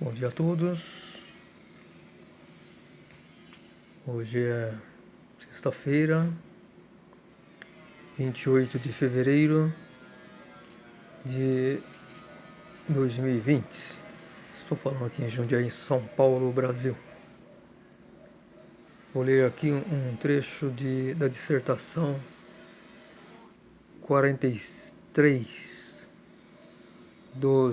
Bom dia a todos. Hoje é sexta-feira, 28 de fevereiro de 2020. Estou falando aqui em Jundiaí, São Paulo, Brasil. Vou ler aqui um trecho da dissertação 43 do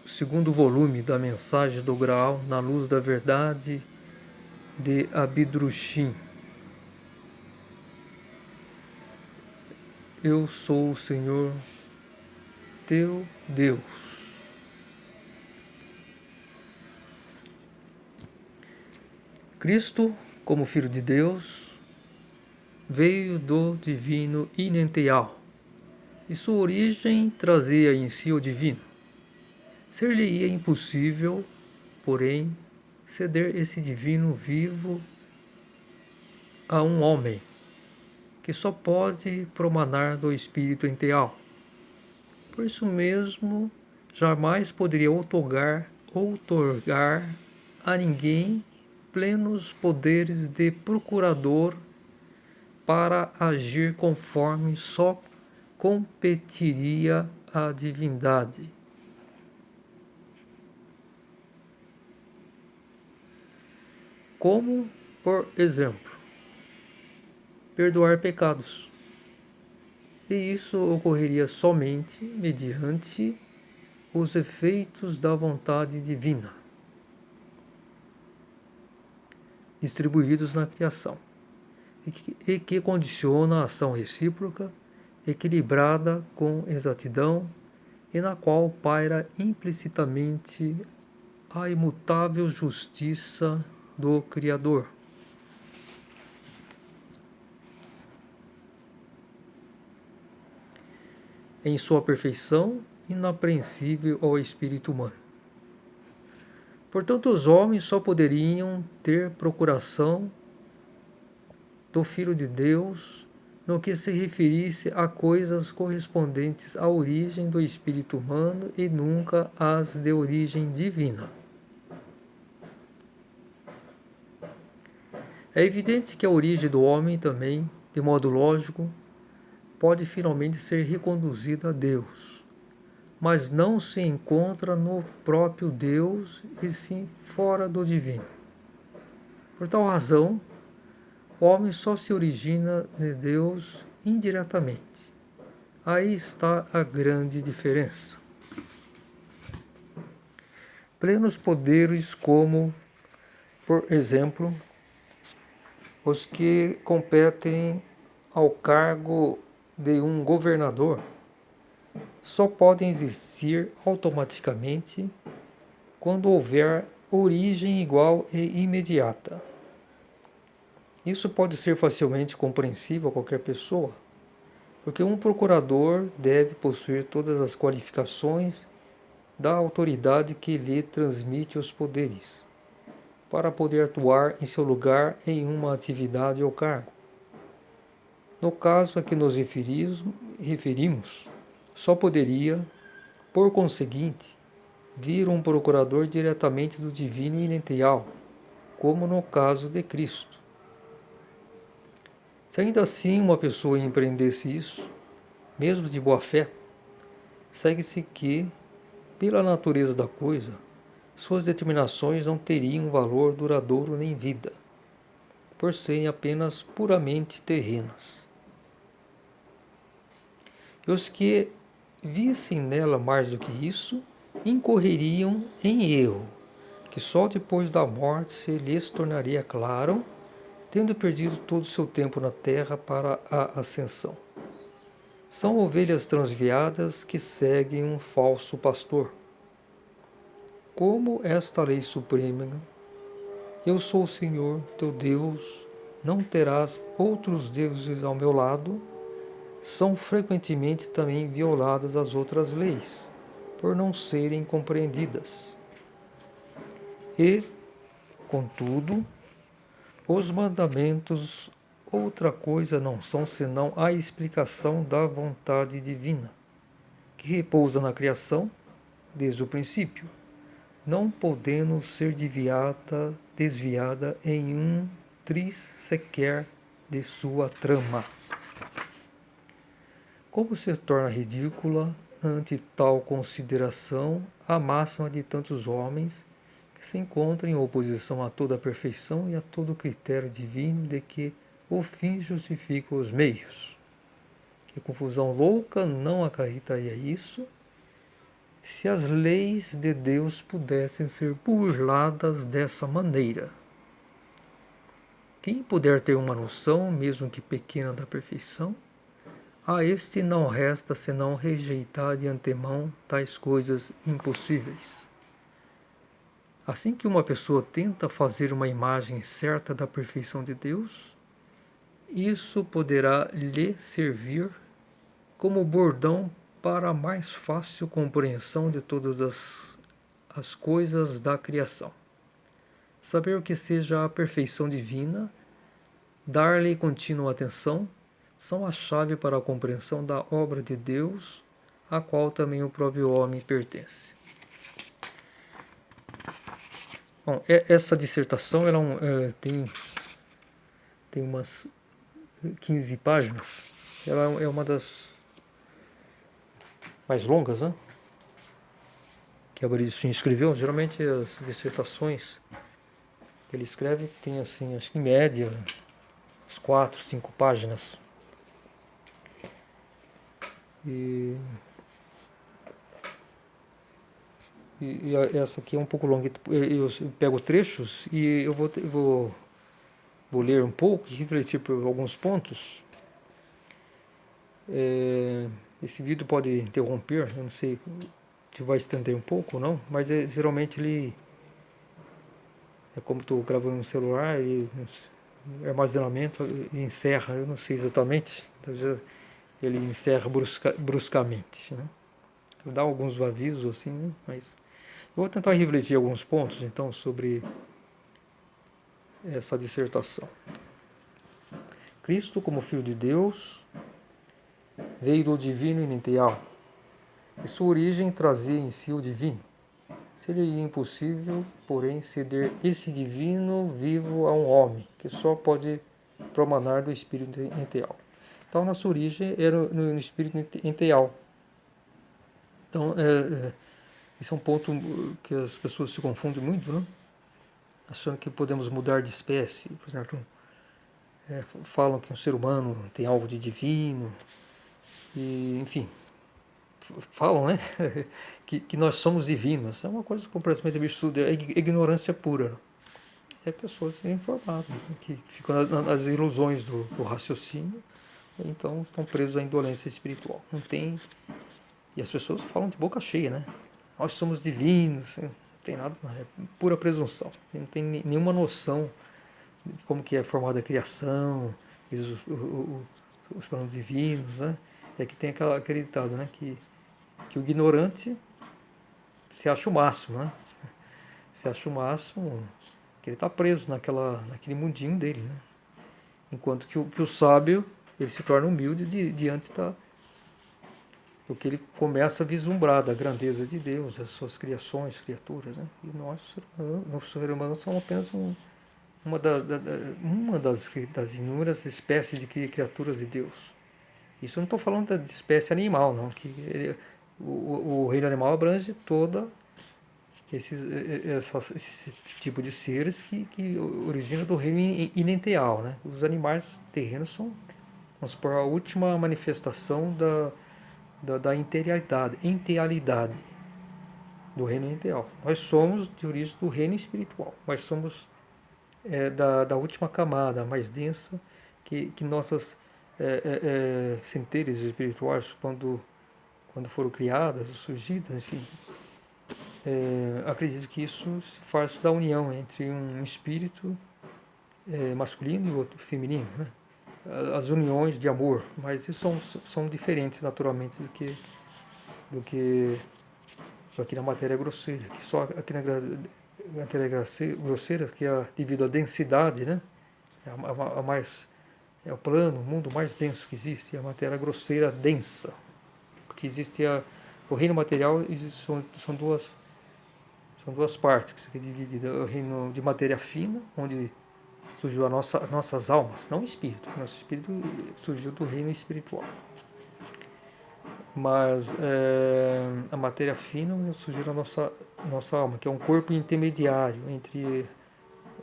segundo volume da Mensagem do Graal na Luz da Verdade de Abidrushim. Eu sou o Senhor teu Deus. Cristo, como Filho de Deus, veio do divino inenteal, e sua origem trazia em si o divino. Ser-lhe-ia impossível, porém, ceder esse divino vivo a um homem, que só pode promanar do espírito enteal. Por isso mesmo, jamais poderia outorgar a ninguém plenos poderes de procurador para agir conforme só competiria à divindade. Como, por exemplo, perdoar pecados. E isso ocorreria somente mediante os efeitos da vontade divina, distribuídos na criação, e que condiciona a ação recíproca, equilibrada com exatidão, e na qual paira implicitamente a imutável justiça do Criador. Em sua perfeição, inapreensível ao espírito humano. Portanto, os homens só poderiam ter procuração do Filho de Deus no que se referisse a coisas correspondentes à origem do espírito humano e nunca às de origem divina. É evidente que a origem do homem também, de modo lógico, pode finalmente ser reconduzida a Deus, mas não se encontra no próprio Deus e sim fora do divino. Por tal razão, o homem só se origina de Deus indiretamente. Aí está a grande diferença. Plenos poderes como, por exemplo, os que competem ao cargo de um governador, só podem existir automaticamente quando houver origem igual e imediata. Isso pode ser facilmente compreensível a qualquer pessoa, porque um procurador deve possuir todas as qualificações da autoridade que lhe transmite os poderes, para poder atuar em seu lugar em uma atividade ou cargo. No caso a que nos referimos, só poderia, por conseguinte, vir um procurador diretamente do divino inenteal, como no caso de Cristo. Se ainda assim uma pessoa empreendesse isso, mesmo de boa fé, segue-se que, pela natureza da coisa, suas determinações não teriam valor duradouro nem vida, por serem apenas puramente terrenas. E os que vissem nela mais do que isso, incorreriam em erro, que só depois da morte se lhes tornaria claro, tendo perdido todo o seu tempo na terra para a ascensão. São ovelhas transviadas que seguem um falso pastor. Como esta lei suprema, eu sou o Senhor teu Deus, não terás outros deuses ao meu lado, são frequentemente também violadas as outras leis, por não serem compreendidas. E, contudo, os mandamentos outra coisa não são senão a explicação da vontade divina, que repousa na criação desde o princípio, não podendo ser desviada em um tris sequer de sua trama. Como se torna ridícula, ante tal consideração, a máxima de tantos homens que se encontram em oposição a toda a perfeição e a todo critério divino de que o fim justifica os meios? Que confusão louca não acarretaria isso, se as leis de Deus pudessem ser burladas dessa maneira? Quem puder ter uma noção, mesmo que pequena, da perfeição, a este não resta senão rejeitar de antemão tais coisas impossíveis. Assim que uma pessoa tenta fazer uma imagem certa da perfeição de Deus, isso poderá lhe servir como bordão para a mais fácil compreensão de todas as coisas da criação. Saber o que seja a perfeição divina, dar-lhe contínua atenção, são a chave para a compreensão da obra de Deus, a qual também o próprio homem pertence. Bom, essa dissertação ela tem umas 15 páginas. Ela é uma das mais longas, né? Que Abarizio escreveu. Geralmente as dissertações que ele escreve tem assim, acho que em média, uns 4, 5 páginas. E essa aqui é um pouco longa. Eu pego trechos e eu vou ler um pouco e refletir por alguns pontos. Esse vídeo pode interromper, eu não sei se vai estender um pouco ou não, mas geralmente ele é como estou gravando no celular, e armazenamento e encerra, eu não sei exatamente, talvez ele encerra bruscamente, né? Dá alguns avisos assim, né? Mas eu vou tentar refletir alguns pontos então sobre essa dissertação. Cristo, como Filho de Deus, veio do divino inicial, e sua origem trazia em si o divino. Seria impossível, porém, ceder esse divino vivo a um homem, que só pode promanar do espírito integral. Então, nossa origem era no espírito integral. Então, esse é um ponto que as pessoas se confundem muito, né? Achando que podemos mudar de espécie. Por exemplo, falam que um ser humano tem algo de divino, e, enfim, falam, né? que nós somos divinos. É uma coisa completamente absurda, é ignorância pura. É pessoas informadas, né? Que ficam nas ilusões do raciocínio, então estão presos à indolência espiritual. Não tem. E as pessoas falam de boca cheia, né? Nós somos divinos, não tem nada, é pura presunção. Não tem nenhuma noção de como que é formada a criação, os planos divinos, né? É que tem aquele ditado, né? Que o ignorante se acha o máximo, né? Se acha o máximo, que ele está preso naquele mundinho dele, né? Enquanto que o sábio, ele se torna humilde diante do que ele começa a vislumbrar da grandeza de Deus, das suas criaturas, né? E nós, seres humanos, somos apenas uma das inúmeras espécies de criaturas de Deus. Isso eu não estou falando de espécie animal, não, que o reino animal abrange toda esse tipo de seres que origina do reino inenteal, né? Os animais terrenos são, vamos supor, a última manifestação da integralidade do reino inenteal. Nós somos de origem do reino espiritual, mas somos da última camada, mais densa, que nossas centelhas espirituais, quando foram criadas, surgidas, enfim, acredito que isso se faz da união entre um espírito masculino e outro feminino, né? As uniões de amor, mas isso são diferentes naturalmente do que aqui na matéria grosseira, que só aqui na matéria grosseira, que é devido à densidade, né? A mais, é o plano, o mundo mais denso que existe, é a matéria grosseira densa, porque existe o reino material, são São duas partes que se dividem. O reino de matéria fina, onde surgiu nossas almas, não o espírito. Nosso espírito surgiu do reino espiritual. Mas a matéria fina surgiu da nossa alma, que é um corpo intermediário entre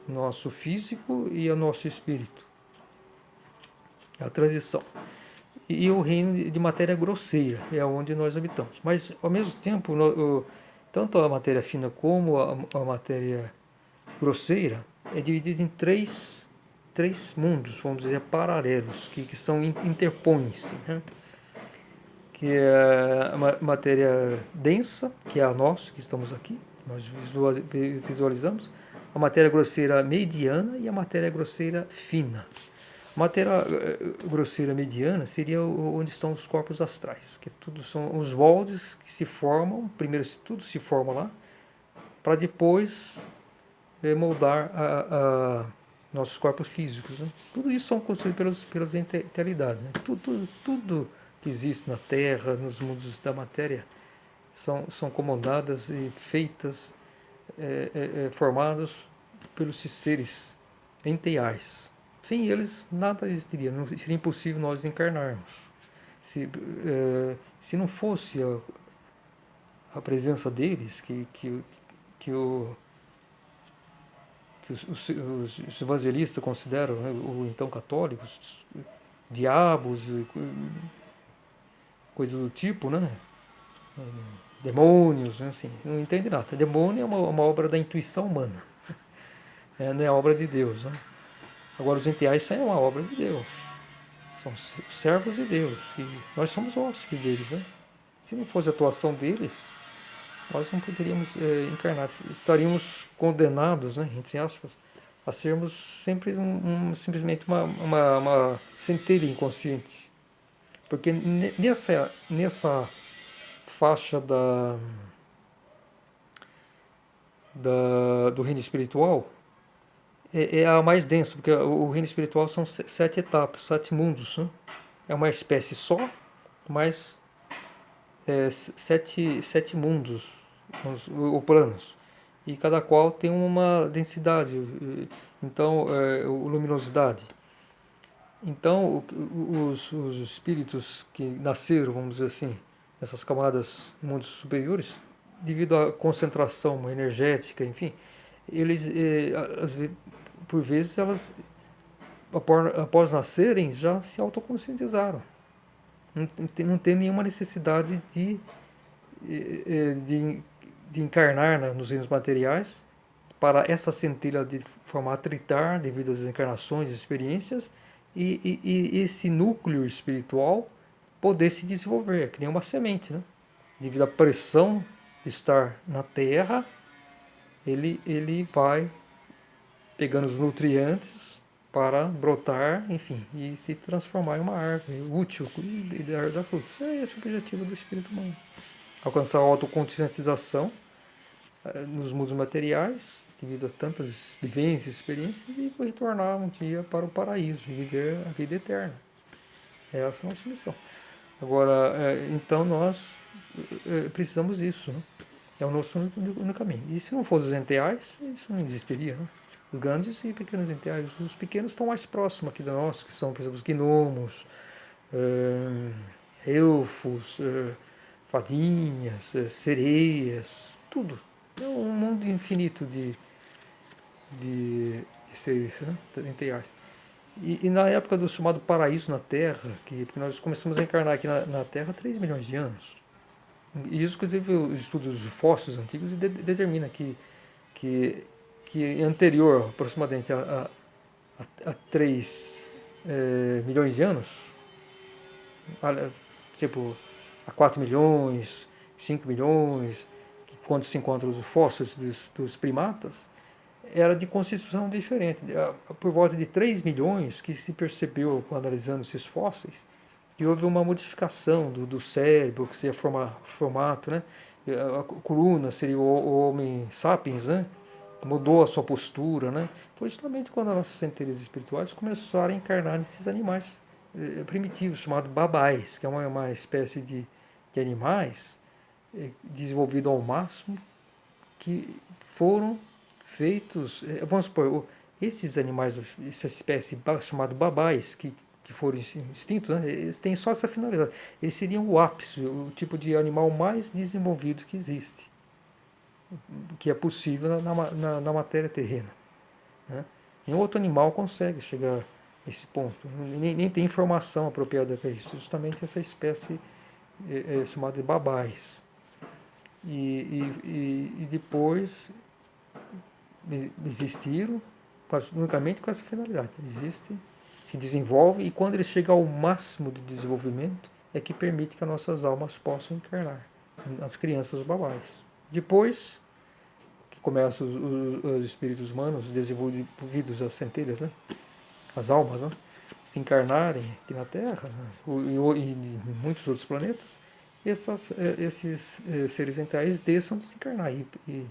o nosso físico e o nosso espírito. É a transição. E o reino de matéria grosseira, é onde nós habitamos. Mas, ao mesmo tempo, tanto a matéria fina como a matéria grosseira é dividida em três mundos, vamos dizer, paralelos, que são interpõem-se, né? Que é a matéria densa, que é a nossa, que estamos aqui, nós visualizamos, a matéria grosseira mediana e a matéria grosseira fina. A matéria grosseira mediana seria onde estão os corpos astrais, que tudo são os moldes que se formam, primeiro tudo se forma lá, para depois moldar nossos corpos físicos. Né? Tudo isso são construídos pelas eternidades. Né? Tudo que existe na Terra, nos mundos da matéria, são comandadas e feitas, formadas pelos seres enteais. Sem eles, nada existiria. Não seria impossível nós encarnarmos. Se não fosse a presença deles, que os evangelistas consideram, né, ou então católicos, diabos, coisas do tipo, né? Demônios, né? Assim, não entende nada. Demônio é uma obra da intuição humana, não é obra de Deus. Né? Agora, os enteais são uma obra de Deus, são servos de Deus, e nós somos hóspedes deles. Né? Se não fosse a atuação deles, nós não poderíamos encarnar, estaríamos condenados, né, entre aspas, a sermos sempre simplesmente uma centelha inconsciente. Porque nessa faixa do reino espiritual é a mais densa, porque o reino espiritual são 7 etapas, 7 mundos. Né? É uma espécie só, mas 7 mundos, ou planos, e cada qual tem uma densidade, então, luminosidade. Então, os espíritos que nasceram, vamos dizer assim, nessas camadas, mundos superiores, devido à concentração energética, enfim, eles, por vezes, elas, após nascerem, já se autoconscientizaram. Não tem nenhuma necessidade de encarnar nos reinos materiais para essa centelha de formar atritar devido às encarnações e experiências e esse núcleo espiritual poder se desenvolver, que nem uma semente, né? Devido à pressão de estar na terra, ele vai pegando os nutrientes para brotar, enfim, e se transformar em uma árvore útil e dar frutos. É esse o objetivo do espírito humano. Alcançar a autoconscientização nos mundos materiais, devido a tantas vivências e experiências, e retornar um dia para o paraíso e viver a vida eterna. Essa é a nossa missão. Agora, então nós precisamos disso. Né? É o nosso único caminho. E se não fosse os enteais, isso não existiria. Né? Os grandes e pequenos enteais. Os pequenos estão mais próximos aqui de nós, que são, por exemplo, os gnomos, elfos, fadinhas, sereias, tudo. É um mundo infinito de seres, né? Enteais. E na época do chamado paraíso na Terra, porque nós começamos a encarnar aqui na Terra há 3 milhões de anos. E isso, inclusive, os estudos de fósseis antigos determina que anterior, aproximadamente a 3 milhões de anos, tipo a 4 milhões, 5 milhões, quando se encontram os fósseis dos primatas, era de constituição diferente. Por volta de 3 milhões que se percebeu, analisando esses fósseis, que houve uma modificação do cérebro, que seria formato, né? A coluna seria o homem sapiens, né? Mudou a sua postura, né? Foi justamente quando as nossas centelhas espirituais começaram a encarnar nesses animais primitivos, chamados babais, que é uma espécie de animais desenvolvido ao máximo, que foram feitos, vamos supor, esses animais, essa espécie chamada babais, que foram extintos, né, eles têm só essa finalidade. Eles seriam o ápice, o tipo de animal mais desenvolvido que existe, que é possível na matéria terrena. Né? Nenhum outro animal consegue chegar a esse ponto, nem tem informação apropriada para isso, justamente essa espécie chamada de babais. E depois existiram unicamente com essa finalidade. Existe, se desenvolve, e quando ele chega ao máximo de desenvolvimento, é que permite que as nossas almas possam encarnar as crianças babais. Depois que começam os espíritos humanos desenvolvidos, as centelhas, né? As almas, né? Se encarnarem aqui na Terra, né? E em muitos outros planetas, esses seres entrais deixam de se encarnar. E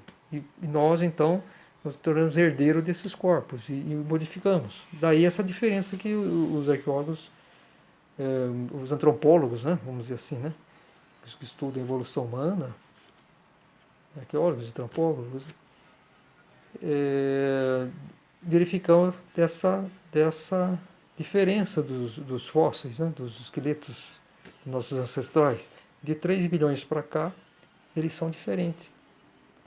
nós, então, nos tornamos herdeiros desses corpos e modificamos. Daí essa diferença que os arqueólogos, os antropólogos, né, vamos dizer assim, né, os que estudam a evolução humana, arqueólogos, antropólogos, verificam dessa diferença dos fósseis, né, dos esqueletos dos nossos ancestrais. De 3 bilhões para cá, eles são diferentes.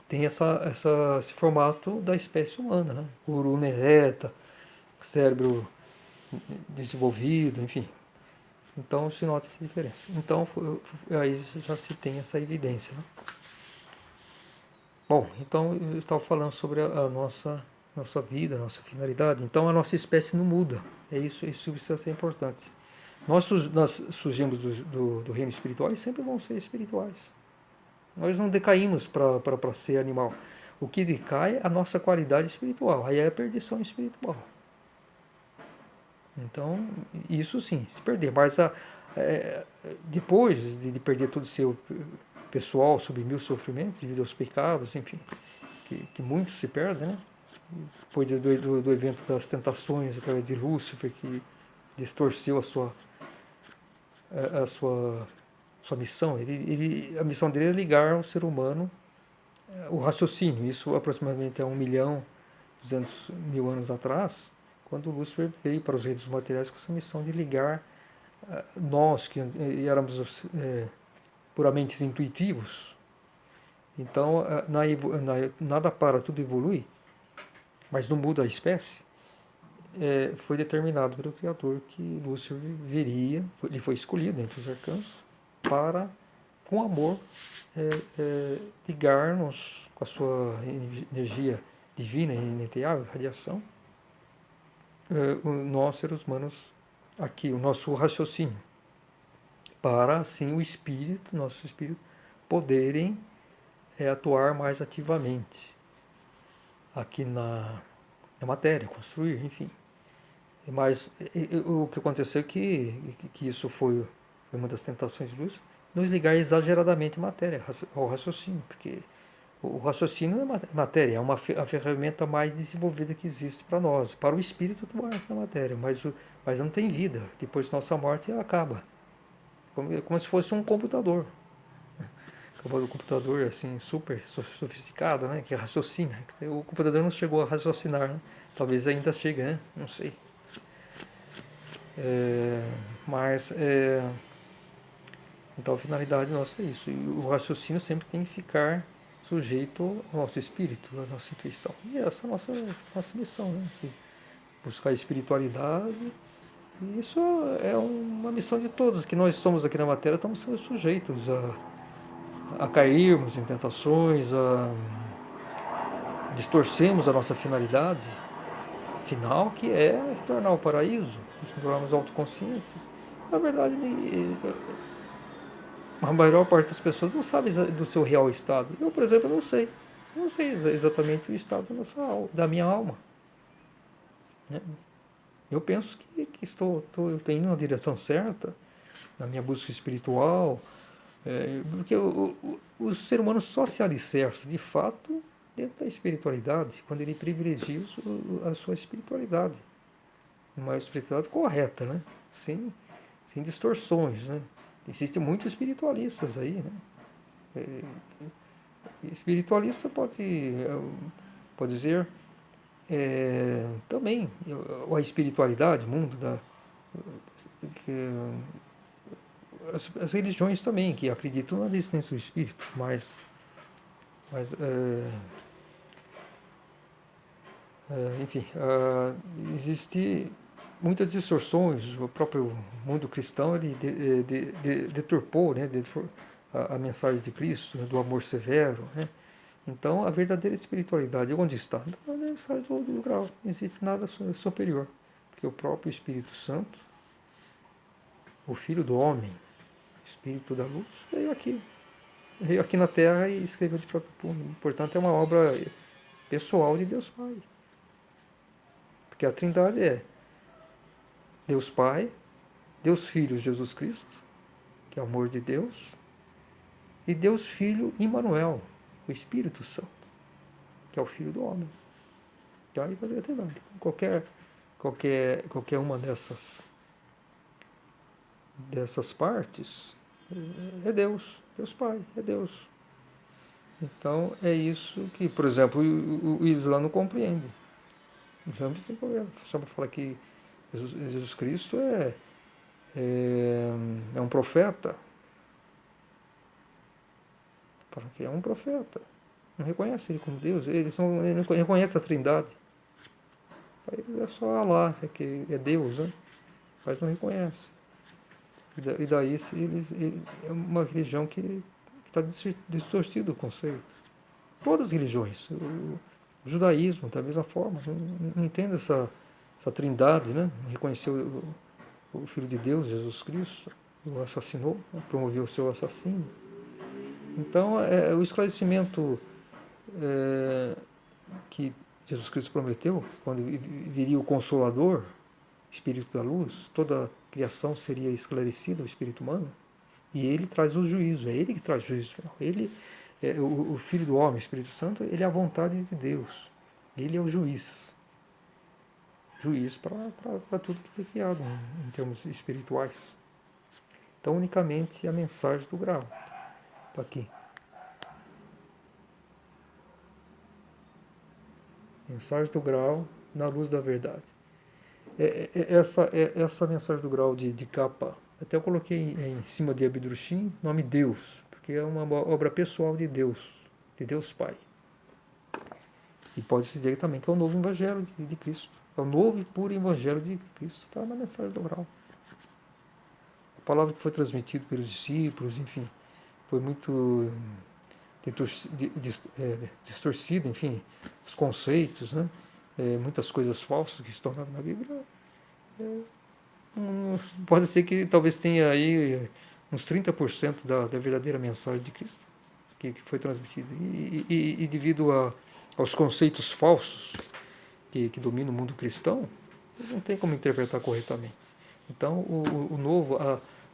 Tem esse formato da espécie humana, né? Uruna ereta, cérebro desenvolvido, enfim. Então se nota essa diferença. Então aí já se tem essa evidência. Né? Bom, então eu estava falando sobre a nossa vida, a nossa finalidade. Então a nossa espécie não muda. Isso precisa ser importante. Nós surgimos do reino espiritual e sempre vamos ser espirituais. Nós não decaímos para ser animal. O que decai é a nossa qualidade espiritual. Aí é a perdição espiritual. Então, isso sim, se perder. Mas depois de perder todo o seu pessoal, subir os sofrimentos devido aos pecados, enfim, que muitos se perdem, né? Depois do evento das tentações, através de Lúcifer, que distorceu a sua missão. A missão dele é ligar o ser humano o raciocínio. Isso aproximadamente há 1.200.000 anos atrás, quando Lúcifer veio para os reinos materiais com essa missão de ligar nós, que éramos puramente intuitivos. Então, nada para, tudo evolui, mas não muda a espécie. Foi determinado pelo Criador que Lúcifer viria, ele foi escolhido entre os arcanjos para, com amor, ligar-nos com a sua energia divina, inevitável, radiação, nós, seres humanos, aqui, o nosso raciocínio, para assim nosso espírito, poderem atuar mais ativamente aqui na matéria, construir, enfim. Mas o que aconteceu é que isso foi uma das tentações de luz, nos ligar exageradamente à matéria, ao raciocínio, porque o raciocínio é matéria, é a ferramenta mais desenvolvida que existe para nós, para o espírito atuar na matéria, mas não tem vida. Depois da nossa morte, ela acaba. Como se fosse um computador. Um computador assim, super sofisticado, né, que raciocina. O computador não chegou a raciocinar, né? Talvez ainda chegue, né? Não sei. Mas então a finalidade nossa é isso. E o raciocínio sempre tem que ficar sujeito ao nosso espírito, à nossa intuição. E essa é a nossa missão, né? Buscar a espiritualidade. E isso é uma missão de todos, que nós estamos aqui na matéria, estamos sendo sujeitos a cairmos em tentações, a distorcermos a nossa finalidade final, que é retornar ao paraíso, nos tornarmos autoconscientes. Na verdade, a maior parte das pessoas não sabe do seu real estado. Eu, por exemplo, não sei. Não sei exatamente o estado da minha alma. Né? Eu penso que eu estou indo na direção certa, na minha busca espiritual, porque o ser humano só se alicerça, de fato, dentro da espiritualidade, quando ele privilegia a sua espiritualidade. Uma espiritualidade correta, né? Sem distorções, né? Existem muitos espiritualistas aí, né? Espiritualista pode dizer também a espiritualidade, o mundo que, as religiões também que acreditam na existência do espírito, mas enfim, existe muitas distorções. O próprio mundo cristão ele deturpou, né, a mensagem de Cristo, né, do amor severo, né? Então, a verdadeira espiritualidade, onde está? Na mensagem do grau. Não existe nada superior. Porque o próprio Espírito Santo, o Filho do Homem, Espírito da Luz, veio aqui na Terra e escreveu de próprio punho. Portanto, é uma obra pessoal de Deus Pai. Porque a Trindade é Deus Pai, Deus Filho Jesus Cristo, que é o amor de Deus, e Deus Filho Emmanuel, o Espírito Santo, que é o Filho do Homem. Que aí vai ter nada. Qualquer uma dessas partes é Deus, Deus Pai, é Deus. Então é isso que, por exemplo, o Islã não compreende. O Islã não tem problema. Só para falar que Jesus Cristo é um profeta. Fala que é um profeta. Não reconhece ele como Deus. Eles não reconhecem a Trindade. Para eles é só Allah, que é Deus, né? Mas não reconhece. E daí é uma religião que está distorcido o conceito. Todas as religiões. O judaísmo, da mesma forma, não entende essa trindade, né? Não reconheceu o Filho de Deus, Jesus Cristo, o assassinou, promoveu o seu assassino. Então, o esclarecimento que Jesus Cristo prometeu, quando viria o Consolador, Espírito da Luz, toda a criação seria esclarecida, o espírito humano, e ele traz o juízo, é ele que traz o juízo final. Ele, o Filho do Homem, o Espírito Santo, ele é a vontade de Deus. Ele é o juiz. Juiz para tudo que foi criado em termos espirituais. Então, unicamente a mensagem do grau. Está aqui. Mensagem do grau na luz da verdade. Essa mensagem do grau de capa, até eu coloquei em cima de Abdrushim, nome Deus, porque é uma obra pessoal de Deus Pai. E pode-se dizer também que é o novo evangelho de Cristo. É o novo e puro evangelho de Cristo. Está na mensagem do grau. A palavra que foi transmitida pelos discípulos, enfim, foi muito distorcida, enfim, os conceitos, né? Muitas coisas falsas que estão na Bíblia. Pode ser que talvez tenha aí uns 30% da verdadeira mensagem de Cristo que foi transmitida. E devido aos conceitos falsos que dominam o mundo cristão, eles não tem como interpretar corretamente. Então, o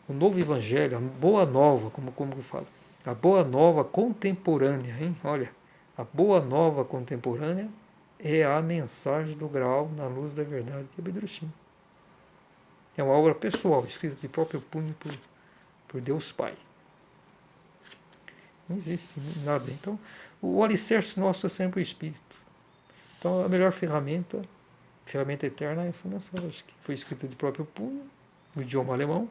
novo evangelho, a boa nova, como que fala? A boa nova contemporânea, hein? Olha, a boa nova contemporânea é a mensagem do grau na luz da verdade de Abdrushim. É uma obra pessoal, escrita de próprio punho por Deus Pai. Não existe nada. Então, o alicerce nosso é sempre o Espírito. Então, a melhor ferramenta eterna é essa mensagem, que foi escrita de próprio punho, no idioma alemão.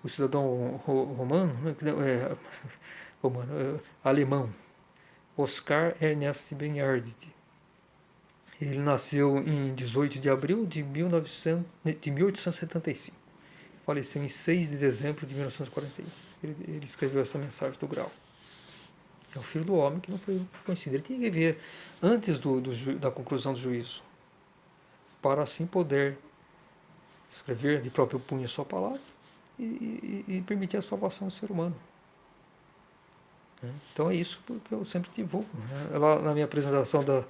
O cidadão alemão, Oscar Ernest Bernhardt. Ele nasceu em 18 de abril de 1875. Faleceu em 6 de dezembro de 1941. Ele escreveu essa mensagem do grau. É o Filho do Homem que não foi conhecido. Ele tinha que ver antes da conclusão do juízo, para assim poder escrever de próprio punho a sua palavra e permitir a salvação do ser humano. Então é isso que eu sempre divulgo. Lá na minha apresentação da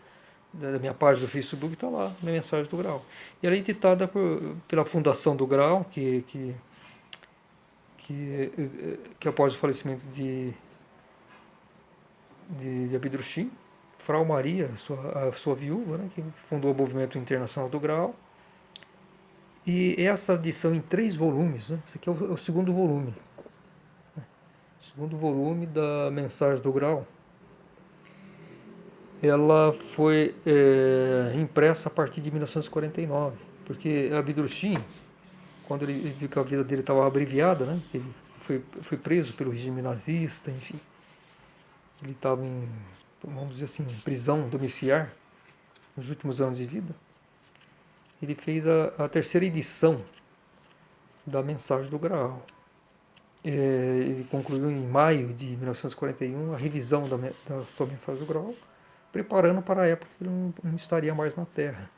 minha página do Facebook está lá, a mensagem do grau. E ela é editada pela Fundação do Grau, que após o falecimento de Abdrushim, Frau Maria, a sua viúva, né, que fundou o Movimento Internacional do Grau. E essa edição em 3 volumes, né, esse aqui é o segundo volume. segundo volume da Mensagem do Graal, ela foi impressa a partir de 1949, porque Abdurkheim, quando ele viu que a vida dele estava abreviada, né? Ele foi preso pelo regime nazista, enfim. Ele estava em, vamos dizer assim, prisão domiciliar nos últimos anos de vida. Ele fez a terceira edição da Mensagem do Graal. Ele concluiu em maio de 1941 a revisão da sua Mensagem do Graal, preparando para a época que ele não estaria mais na Terra.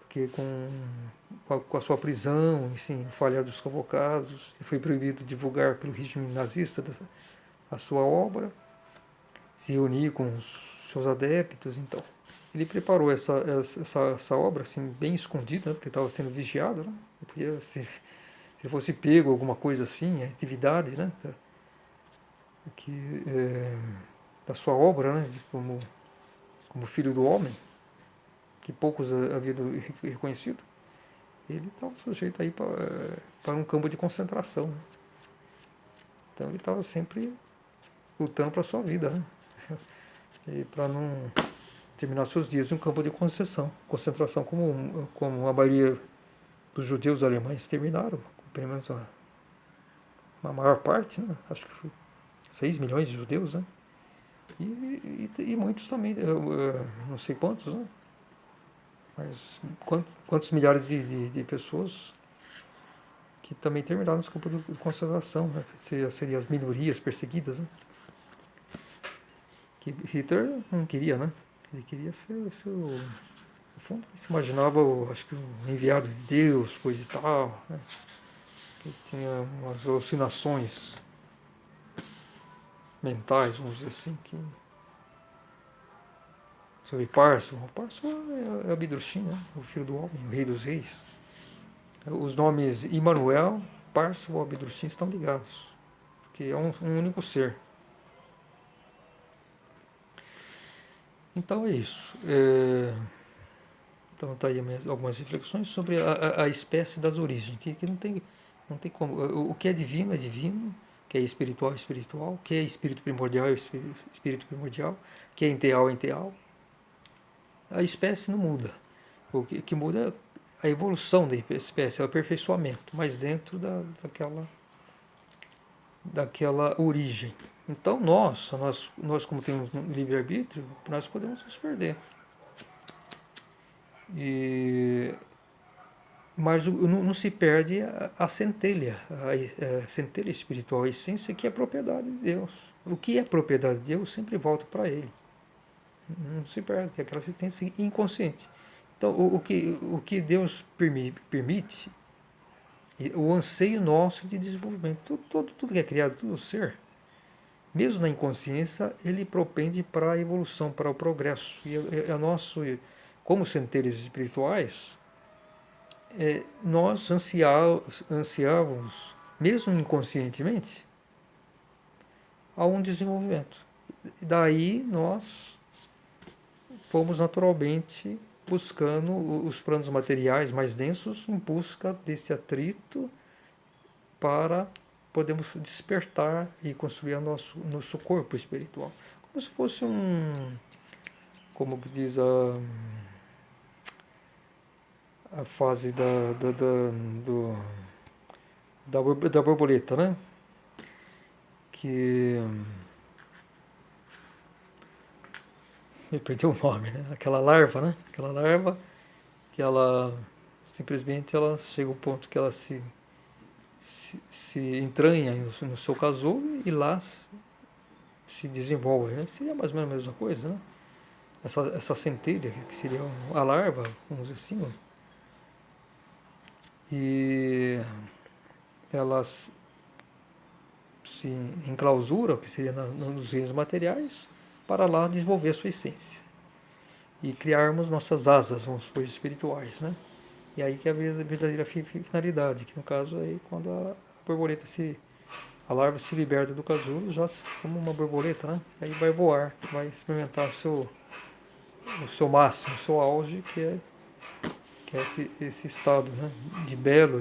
Porque com a sua prisão, assim, falhar dos convocados, ele foi proibido de divulgar pelo regime nazista a sua obra, se reunir com os seus adeptos. Então, ele preparou essa obra assim, bem escondida, né, porque estava sendo vigiado. Né? Podia, se ele fosse pego alguma coisa assim, atividade, né, da sua obra, né, como filho do homem, que poucos haviam reconhecido, ele estava sujeito aí para um campo de concentração. Né? Então ele estava sempre lutando para a sua vida, né? E para não terminar seus dias em um campo de concentração como a maioria dos judeus alemães terminaram, pelo menos a maior parte, né? Acho que foi 6 milhões de judeus, né? E muitos também, não sei quantos, né? Mas quantos milhares de pessoas que também terminaram nos campos de concentração, né? Seriam as minorias perseguidas, né? Que Hitler não queria, né? Ele queria ser no fundo, ele se imaginava, acho que um enviado de Deus, coisa e tal, né? Que tinha umas alucinações mentais, vamos dizer assim, sobre Parso. O Parso é Abdurkheim, né? O filho do homem, o rei dos reis. Os nomes Immanuel, Parso ou Abdurkheim estão ligados, porque é um único ser. Então é isso. Então tá aí algumas reflexões sobre a espécie das origens, que não tem como. O que é divino, o que é espiritual, é espiritual, o que é espírito primordial, é espírito primordial, o que é enteal, é enteal. A espécie não muda. O que muda é a evolução da espécie, é o aperfeiçoamento, mas dentro daquela origem. Então nós como temos um livre-arbítrio, nós podemos nos perder. Mas não se perde a centelha, a centelha espiritual, a essência que é propriedade de Deus. O que é propriedade de Deus sempre volta para Ele. Não se perde, é aquela existência inconsciente. Então, o que Deus permite, o anseio nosso de desenvolvimento, tudo que é criado, todo ser, mesmo na inconsciência, ele propende para a evolução, para o progresso. E como centelhas espirituais, nós ansiávamos, mesmo inconscientemente, a um desenvolvimento. Daí nós fomos naturalmente buscando os planos materiais mais densos em busca desse atrito para podermos despertar e construir nosso corpo espiritual. Como se fosse como diz a fase da borboleta, né? Que me perdeu o nome, né? Aquela larva, né? Aquela larva que ela simplesmente ela chega ao ponto que ela se entranha no seu casulo e lá se desenvolve, né? Seria mais ou menos a mesma coisa, né? Essa centelha que seria a larva, vamos dizer assim, e elas se enclausuram, que seria nos reinos materiais, para lá desenvolver a sua essência e criarmos nossas asas, vamos supor, espirituais, né? E aí que é a verdadeira finalidade, que no caso é quando a borboleta a larva se liberta do casulo, já como uma borboleta, né? Aí vai voar, vai experimentar o seu máximo, o seu auge, que é esse estado, né? De belo,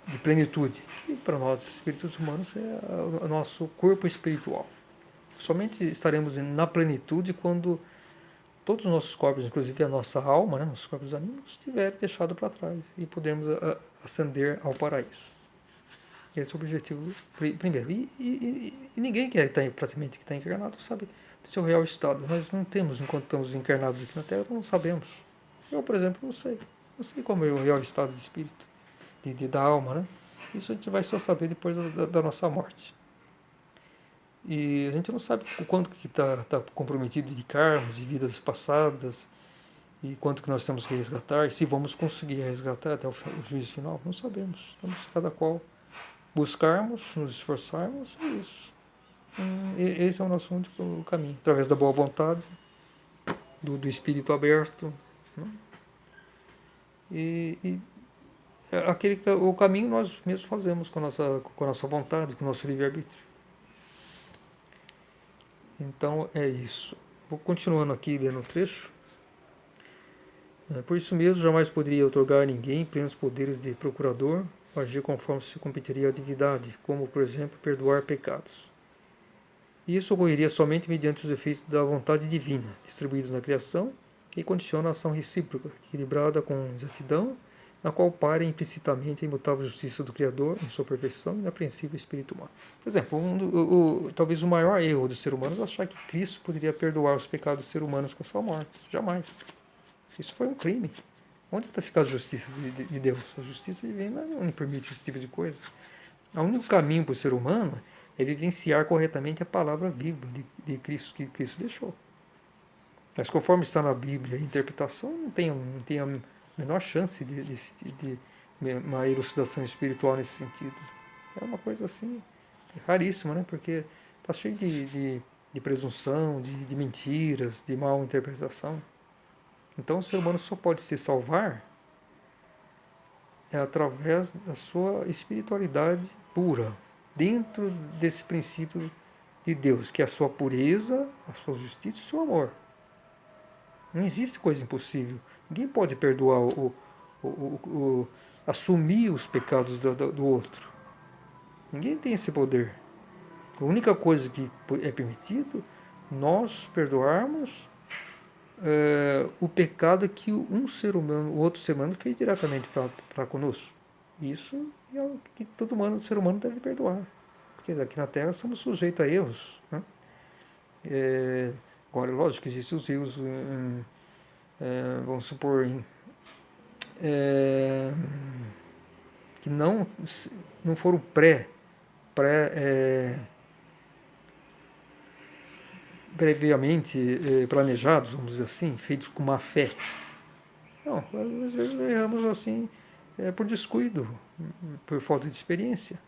de plenitude, que para nós, espíritos humanos, é o nosso corpo espiritual. Somente estaremos na plenitude quando todos os nossos corpos, inclusive a nossa alma, né, nossos corpos anímicos, estiverem deixados para trás e pudermos ascender ao paraíso. Esse é o objetivo primeiro. E ninguém que está praticamente que está encarnado sabe do seu real estado. Nós não temos, enquanto estamos encarnados aqui na Terra, não sabemos. Eu, por exemplo, não sei. Não sei como é o real estado de espírito, da alma, né? Isso a gente vai só saber depois da nossa morte. E a gente não sabe o quanto que tá comprometido de karmas, de vidas passadas, e quanto que nós temos que resgatar, e se vamos conseguir resgatar até o juízo final, não sabemos. Temos cada qual buscarmos, nos esforçarmos, é isso. Esse é o nosso único caminho, através da boa vontade, do espírito aberto, né? E o caminho nós mesmos fazemos com a nossa vontade, com o nosso livre-arbítrio. Então é isso. Vou continuando aqui lendo o trecho. Por isso mesmo, jamais poderia outorgar a ninguém plenos poderes de procurador ou agir conforme se competiria à divindade, como, por exemplo, perdoar pecados. E isso ocorreria somente mediante os efeitos da vontade divina, distribuídos na criação, que condiciona a ação recíproca, equilibrada com exatidão, na qual para implicitamente a imutável justiça do Criador em sua perfeição e inapreensível espírito humano. Por exemplo, talvez o maior erro dos seres humanos é achar que Cristo poderia perdoar os pecados dos seres humanos com sua morte. Jamais. Isso foi um crime. Onde está ficando a justiça de Deus? A justiça divina não permite esse tipo de coisa. O único caminho para o ser humano é vivenciar corretamente a palavra viva de Cristo, que Cristo deixou. Mas conforme está na Bíblia, a interpretação não tem a menor chance de uma elucidação espiritual nesse sentido. É uma coisa assim, raríssima, né? Porque está cheio de presunção, de mentiras, de mal interpretação. Então o ser humano só pode se salvar através da sua espiritualidade pura, dentro desse princípio de Deus, que é a sua pureza, a sua justiça e o seu amor. Não existe coisa impossível. Ninguém pode perdoar assumir os pecados do outro. Ninguém tem esse poder. A única coisa que é permitido, nós perdoarmos o pecado que um ser humano, o outro ser humano fez diretamente para conosco. Isso é o que todo ser humano deve perdoar. Porque aqui na Terra somos sujeitos a erros, né? Agora, lógico que existem os erros, vamos supor, que não foram previamente planejados, vamos dizer assim, feitos com má fé. Não, às vezes erramos assim por descuido, por falta de experiência.